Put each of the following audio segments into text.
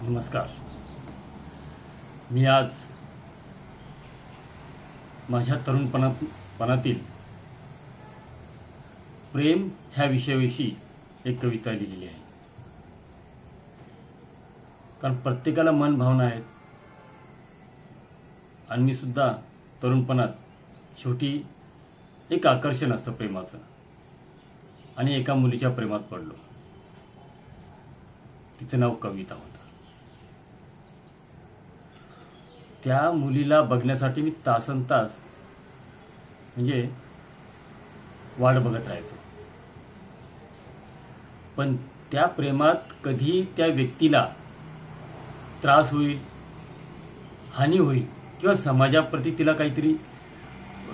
नमस्कार. मी आज माझ्या तरुणपणातील प्रेम ह्या विषयाविषयी एक कविता लिहिलेली आहे. कारण प्रत्येकाला मन भावना आहेत आणि मी सुद्धा तरुणपणात शेवटी एक आकर्षण असतं प्रेमाचं आणि एका मुलीच्या प्रेमात पडलो. तिचं नाव कविता होतं. त्या मुलीला बघण्यासाठी मी तासनतास म्हणजे वाट बघत राहायचो. पण त्या प्रेमात कधी त्या व्यक्तीला त्रास होईल, हानी होईल किंवा समाजाप्रती तिला काहीतरी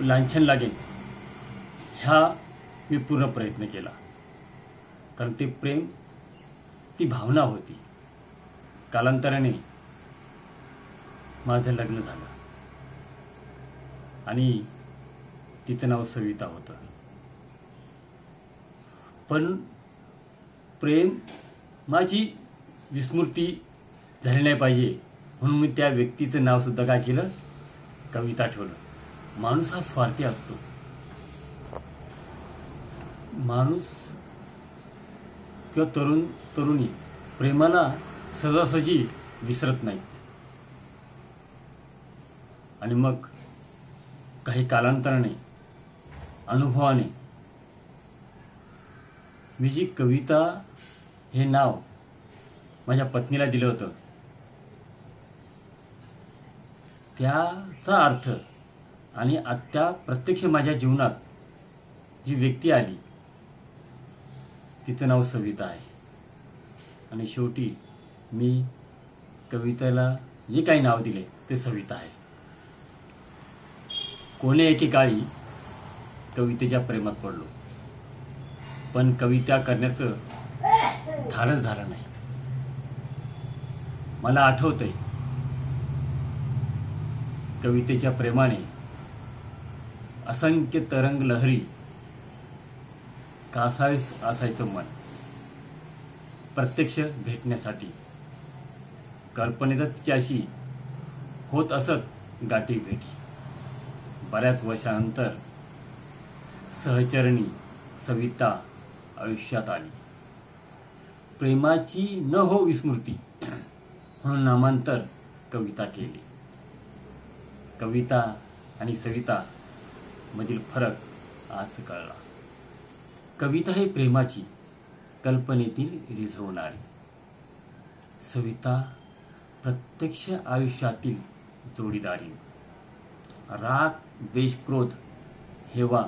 लांछन लागेल ह्या मी पूर्ण प्रयत्न केला. कारण ते प्रेम, ती भावना होती. कालांतराने माझं लग्न झालं आणि तिचं नाव सविता होतं. पण प्रेम माझी विस्मृती झाली नाही पाहिजे म्हणून मी त्या व्यक्तीचं नाव सुद्धा काय केलं, कविता ठेवलं. माणूस हा स्वार्थी असतो. माणूस किंवा तरुणी प्रेमाला सहजासहजी विसरत नाही. आणि मग काही कालांतराने, अनुभवाने मी जी कविता हे नाव माझ्या पत्नीला दिलं होतं, त्याचा अर्थ आणि आता प्रत्यक्ष माझ्या जीवनात जी व्यक्ती आली तिचं नाव सविता आहे. आणि शेवटी मी कवितेला जे काही नाव दिले ते सविता आहे. कोणे एकेकाळी कवितेच्या प्रेमात पडलो, पण कविता करण्याचं धाडस झालं नाही. मला आठवतंय कवितेच्या प्रेमाने असंख्य तरंग लहरी कासावीस असायचं मन प्रत्यक्ष भेटण्यासाठी. कल्पनेचा तिच्याशी होत असत गाठी भेटी. बऱ्याच वर्षानंतर सहचरणी सविता आयुष्यात आली. प्रेमाची न हो विस्मृती म्हणून नामांतर कविता केली. कविता आणि सविता मधील फरक आज कळला. कविता ही प्रेमाची कल्पनेतील रिझवणारी, सविता प्रत्यक्ष आयुष्यातील जोडीदारी. राग, द्वेष, क्रोध हेवा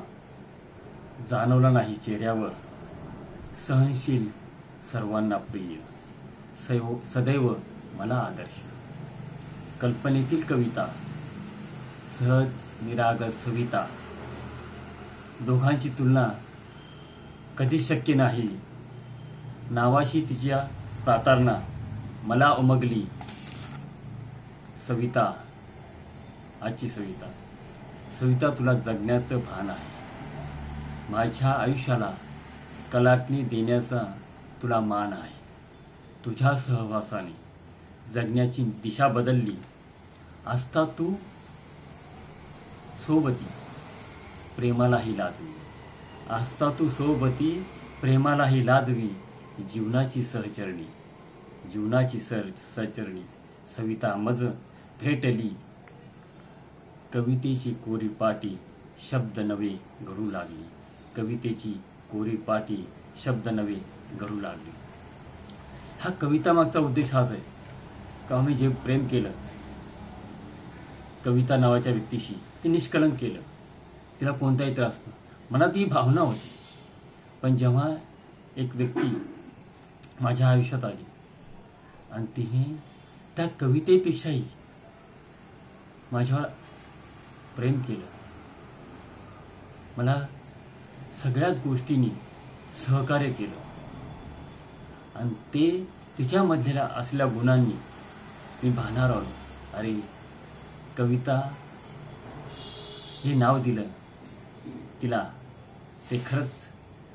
जाणवला नाही चेहऱ्यावर. सहनशील, सर्वांना प्रिय, सदैव मला आदर्श. कल्पनेतील कविता, सहज निरागस सविता. दोघांची तुलना कधीच शक्य नाही. नावाशी तिच्या प्रार्थना मला उमगली सविता. आजची सविता. सविता, तुला जगण्याचं भान आहे. माझ्या आयुष्याला कलाटणी देण्याचा तुला मान आहे. तुझ्या सहवासाने जगण्याची दिशा बदलली. असता तू सोबती प्रेमालाही लाजवी. असता तू सोबती प्रेमालाही लाजवी. जीवनाची सहचरणी, जीवनाची सहचरणी सविता मज भेटली. कवितेची कोरी पाटी शब्द नवे घडू लागली. कवितेची कोरी पाटी शब्द नवे घडू लागली. हा कविता मागचा उद्देश हाच आहे का मी जे प्रेम केलं कविता नावाच्या व्यक्तीशी, ते निष्कलंक केलं. तिला कोणताही त्रास नाही. मनात ही भावना होती. पण जेव्हा एक व्यक्ती माझ्या आयुष्यात आली आणि तिने त्या कवितेपेक्षाही माझ्यावर प्रेम केलं, मला सगळ्याच गोष्टींनी सहकार्य केलं आणि ते तिच्यामधल्या असलेल्या गुणांनी मी भानावर आलो. अरे, कविता जे नाव दिलं तिला ते खरंच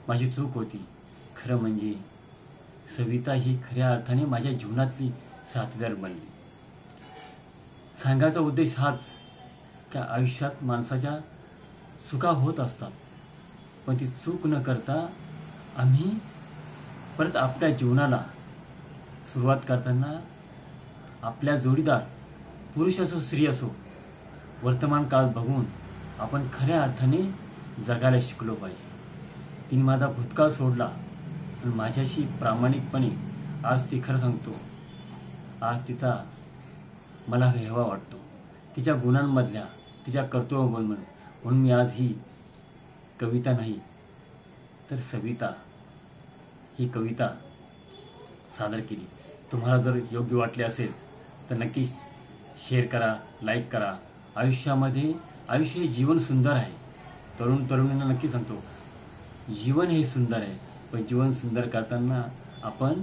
माझी चूक होती. खरं म्हणजे सविता ही खऱ्या अर्थाने माझ्या जीवनातली साथीदार बनली. सांगायचा उद्देश हाच की आयुष्यात माणसाच्या चुका होत असतात, पण ती चूक न करता आम्ही परत आपल्या जीवनाला सुरुवात करताना आपल्या जोडीदार, पुरुष असो स्त्री असो, वर्तमान काळ बघून आपण खऱ्या अर्थाने जगायला शिकलो पाहिजे. तिने माझा भूतकाळ सोडला आणि माझ्याशी प्रामाणिकपणे आज ती खरं सांगतो, आज तिचा मला हेवा वाटतो तिच्या गुणांमधल्या, तिच्या कर्तव्याबरोबर. म्हणून मी आज ही कविता नाही तर सविता ही कविता सादर केली. तुम्हाला जर योग्य वाटले असेल तर नक्कीच शेअर करा, लाईक करा. आयुष्य हे जीवन सुंदर आहे. तरुणींना नक्की सांगतो, जीवन हे सुंदर आहे, पण जीवन सुंदर करताना आपण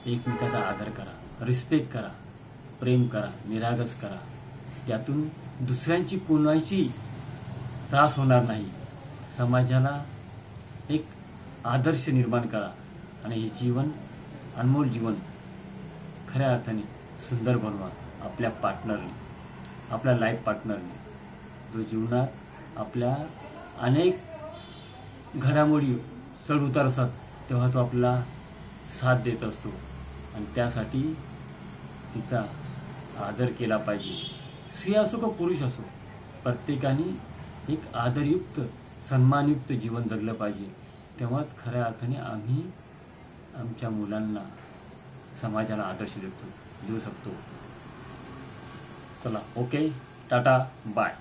एकमेकाचा आदर करा, रिस्पेक्ट करा, प्रेम करा, निरागस करा. यातून दुसऱ्यांची कोणाची त्रास होणार नाही. समाजाला एक आदर्श निर्माण करा आणि हे जीवन, अनमोल जीवन खऱ्या अर्थाने सुंदर बनवा आपल्या पार्टनरने, आपल्या लाईफ पार्टनरने, जो जीवनात आपल्या अनेक घडामोडी चढ उतार असतात तेव्हा तो आपल्याला साथ देत असतो आणि त्यासाठी तिचा आदर केला पाहिजे. स्त्री असो का पुरुष असो, प्रत्येकाने एक आदरयुक्त, सन्मानयुक्त जीवन जगलं पाहिजे. तेव्हाच खऱ्या अर्थाने आम्ही आमच्या मुलांना, समाजाला आदर्श देऊ शकतो. चला, ओके, टाटा, बाय.